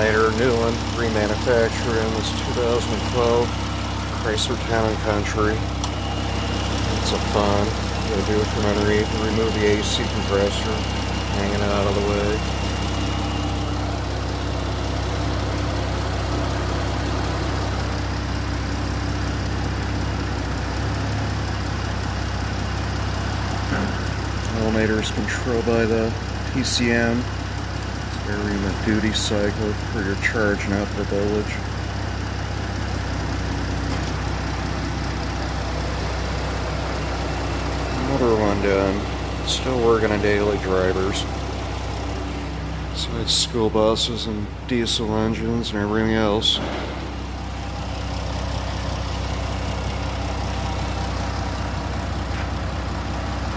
alternator, new one, remanufactured in this 2012 Chrysler Town & Country. It's a fun. Gotta do it from underneath and remove the AC compressor, hanging out of the way. Alternator is controlled by the PCM. Varying the duty cycle for your charge and output voltage. Another one done. Still working on daily drivers. Besides school buses and diesel engines and everything else.